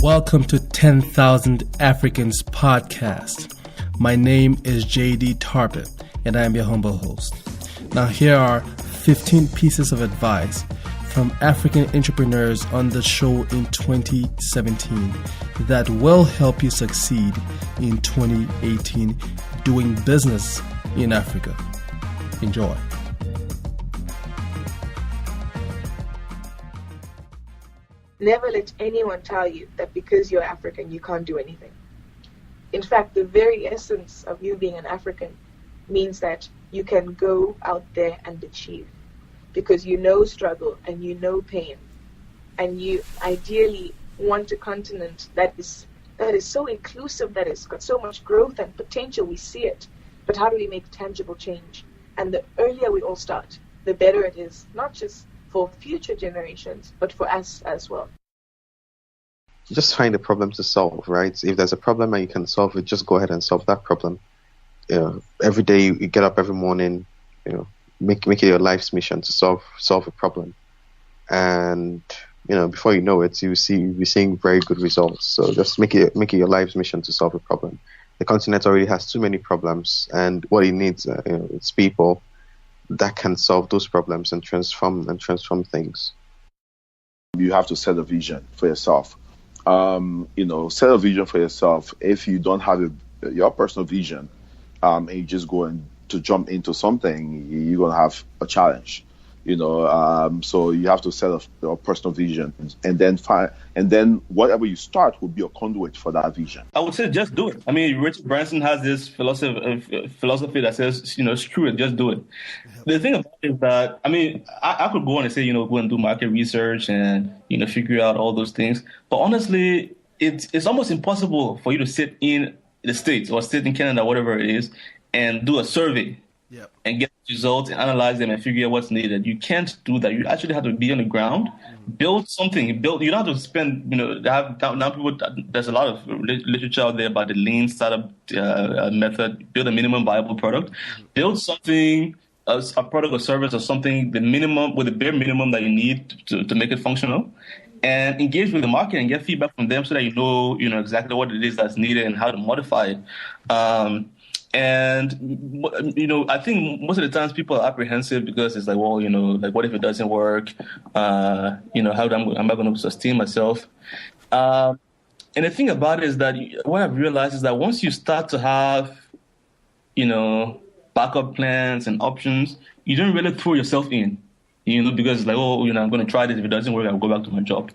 Welcome to 10,000 Africans podcast. My name is JD Tarbit, and I am your humble host. Now, here are 15 pieces of advice from African entrepreneurs on the show in 2017 that will help you succeed in 2018 doing business in Africa. Enjoy. Never let anyone tell you that because you're African, you can't do anything. In fact, the very essence of you being an African means that you can go out there and achieve because you know struggle and you know pain. And you ideally want a continent that is so inclusive, that has got so much growth and potential. We see it. But how do we make tangible change? And the earlier we all start, the better it is, not just for future generations, but for us as well. Just find a problem to solve, right? If there's a problem and you can solve it, just go ahead and solve that problem. Every day you get up every morning, make it your life's mission to solve a problem. And before you know it, you'll be seeing very good results. So just make it your life's mission to solve a problem. The continent already has too many problems, and what it needs is people that can solve those problems and transform things. You have to set a vision for yourself. Set a vision for yourself. If you don't have your personal vision, and you just go to jump into something, you're gonna have a challenge. So you have to set a personal vision, and then whatever you start will be a conduit for that vision. I would say just do it. I mean, Richard Branson has this philosophy that says, screw it, just do it. The thing about it is that, I could go on and say, go and do market research and, figure out all those things. But honestly, it's almost impossible for you to sit in the States or sit in Canada, whatever it is, and do a survey. Yep. And get results and analyze them and figure out what's needed. You can't do that. You actually have to be on the ground, build something. You don't have to spend, now people, there's a lot of literature out there about the lean startup method. Build a minimum viable product. Build something, a product or service or something, with the bare minimum that you need to make it functional. And engage with the market and get feedback from them so that you know exactly what it is that's needed and how to modify it. And, I think most of the times people are apprehensive because it's like, well, what if it doesn't work? How am I going to sustain myself? And the thing about it is that what I've realized is that once you start to have, backup plans and options, you don't really throw yourself in, because it's like, I'm going to try this. If it doesn't work, I'll go back to my job.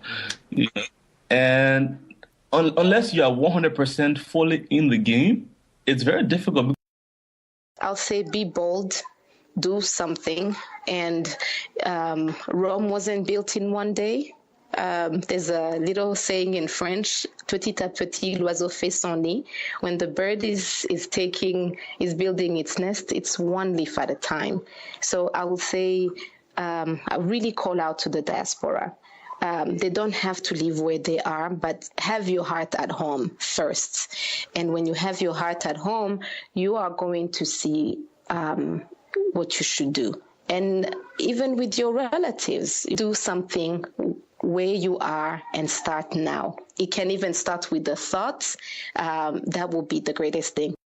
And unless you are 100% fully in the game, it's very difficult. I'll say be bold, do something. And Rome wasn't built in one day. There's a little saying in French, petit à petit, l'oiseau fait son nid. When the bird is building its nest, it's one leaf at a time. So I will say, I really call out to the diaspora. They don't have to live where they are, but have your heart at home first. And when you have your heart at home, you are going to see what you should do. And even with your relatives, do something where you are and start now. It can even start with the thoughts. That will be the greatest thing.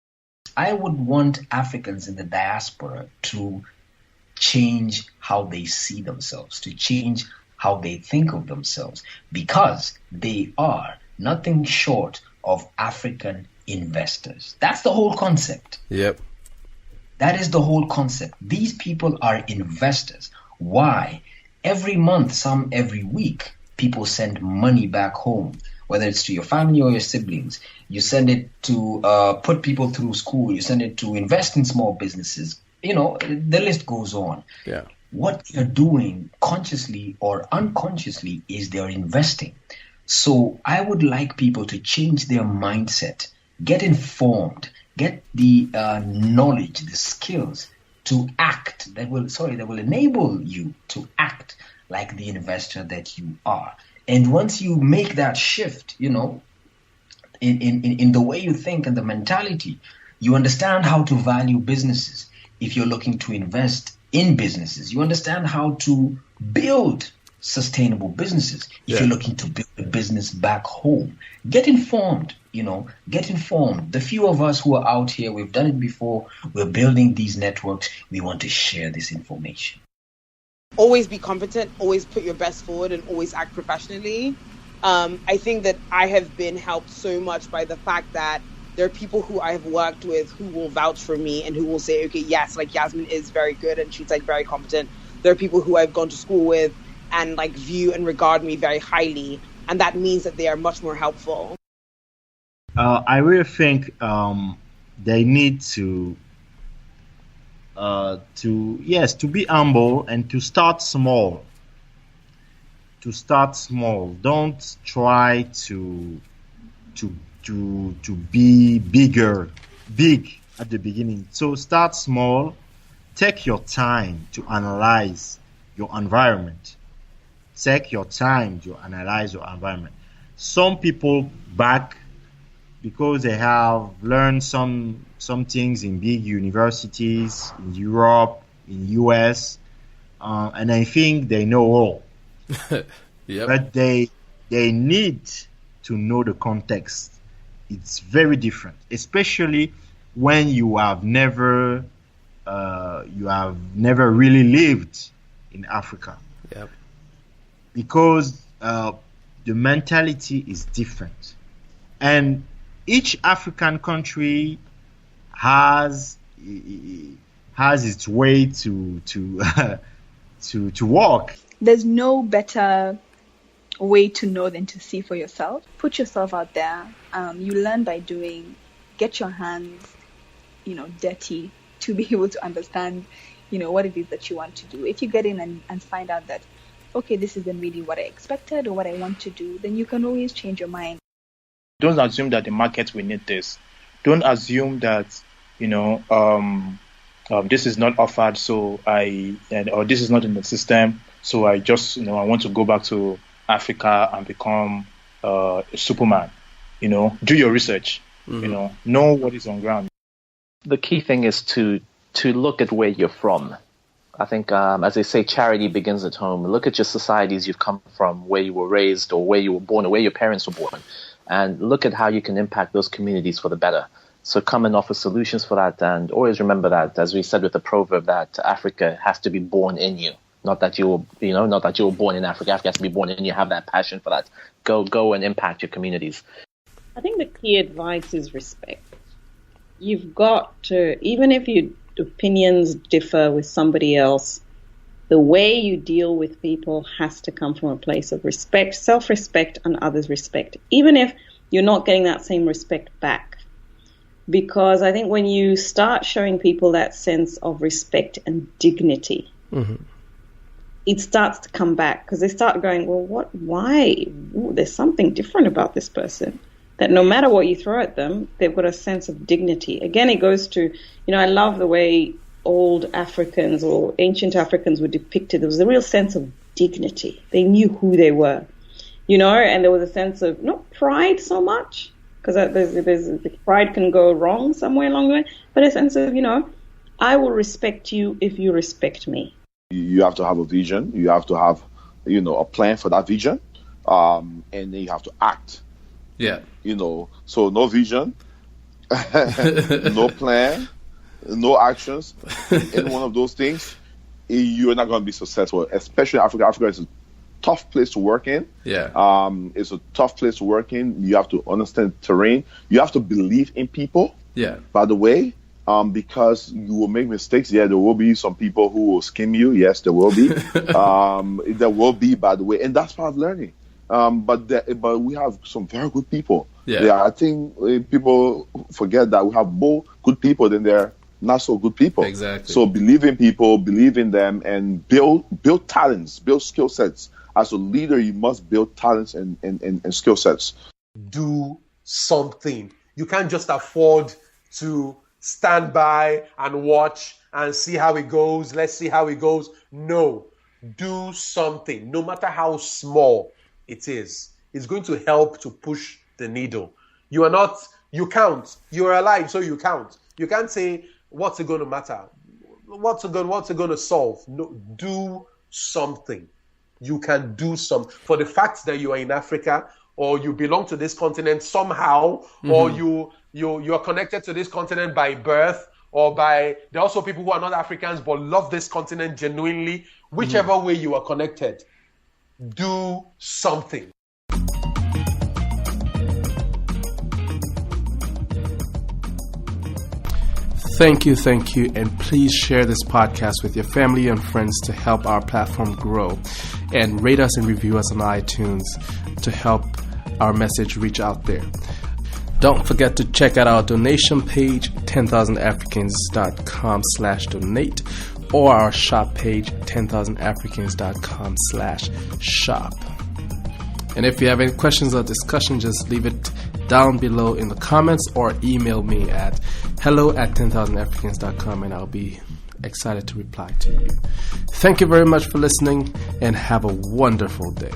I would want Africans in the diaspora to change how they see themselves, to change how they think of themselves, because they are nothing short of African investors. That's the whole concept. Yep. That is the whole concept. These people are investors. Why? Every month, some every week, people send money back home, whether it's to your family or your siblings. You send it to put people through school. You send it to invest in small businesses. The list goes on. Yeah. What they're doing consciously or unconsciously is they're investing. So I would like people to change their mindset, get informed, get the knowledge, the skills to act that will enable you to act like the investor that you are. And once you make that shift, in the way you think and the mentality, you understand how to value businesses. If you're looking to invest in businesses, you understand how to build sustainable businesses. If you're looking to build a business back home, get informed, get informed. The few of us who are out here, we've done it before. We're building these networks. We want to share this information. Always be competent, always put your best forward, and always act professionally. I think that I have been helped so much by the fact that there are people who I have worked with who will vouch for me and who will say, okay, yes, like Yasmin is very good and she's like very competent. There are people who I've gone to school with and like view and regard me very highly. And that means that they are much more helpful. I really think they need to be humble and to start small. Don't try to be big at the beginning. So start small. Take your time to analyze your environment. Some people back because they have learned some things in big universities in Europe, in US, and I think they know all. Yep. But they need to know the context. It's very different, especially when you have never really lived in Africa. Yep. Because the mentality is different, and each African country has its way to walk. There's no better way to know than to see for yourself. Put yourself out there. You learn by doing. Get your hands, dirty to be able to understand, what it is that you want to do. If you get in and find out that, okay, this isn't really what I expected or what I want to do, then you can always change your mind. Don't assume that the market will need this. Don't assume that, this is not offered, or this is not in the system, so I just, I want to go back to Africa and become a Superman. Do your research. Know what is on ground. The key thing is to look at where you're from. I think, as they say, charity begins at home. Look at your societies you've come from, where you were raised or where you were born or where your parents were born, and look at how you can impact those communities for the better. So come and offer solutions for that, and always remember that, as we said with the proverb, that Africa has to be born in you. Not that you were born in Africa. Africa has to be born in you. Have that passion for that. Go and impact your communities. I think the key advice is respect. You've got to, even if your opinions differ with somebody else, the way you deal with people has to come from a place of respect, self-respect, and others' respect, even if you're not getting that same respect back. Because I think when you start showing people that sense of respect and dignity, it starts to come back, because they start going, well, why? Ooh, there's something different about this person. That no matter what you throw at them, they've got a sense of dignity. Again, it goes to, I love the way old Africans or ancient Africans were depicted. There was a real sense of dignity. They knew who they were, and there was a sense of, not pride so much, because there's pride can go wrong somewhere along the way, but a sense of, I will respect you if you respect me. You have to have a vision. You have to have, a plan for that vision, and then you have to act. Yeah. So no vision, no plan, no actions. Any one of those things, you're not going to be successful, especially Africa. Africa is a tough place to work in. Yeah. It's a tough place to work in. You have to understand terrain. You have to believe in people. Yeah. By the way, because you will make mistakes. Yeah, there will be some people who will skim you. Yes, there will be. There will be, by the way, and that's part of learning. But we have some very good people. Yeah. I think people forget that we have more good people than there are not so good people. Exactly. So believe in people, believe in them, and build talents, build skill sets. As a leader, you must build talents and skill sets. Do something. You can't just afford to stand by and watch and see how it goes. Let's see how it goes. No, do something, no matter how small it is. It's going to help to push the needle. You count. You're alive, so you count. You can't say, what's it going to matter? What's it going to solve? No, do something. you can do some. For the fact that you are in Africa, or you belong to this continent somehow, or you are connected to this continent by birth, or by, there are also people who are not Africans but love this continent genuinely. Whichever way you are connected, do something. Thank you, and please share this podcast with your family and friends to help our platform grow, and rate us and review us on iTunes to help our message reach out there. Don't forget to check out our donation page, 10,000africans.com/donate, or our shop page, 10,000africans.com/shop. And if you have any questions or discussion, just leave it down below in the comments or email me at hello@10,000africans.com, and I'll be excited to reply to you. Thank you very much for listening, and have a wonderful day.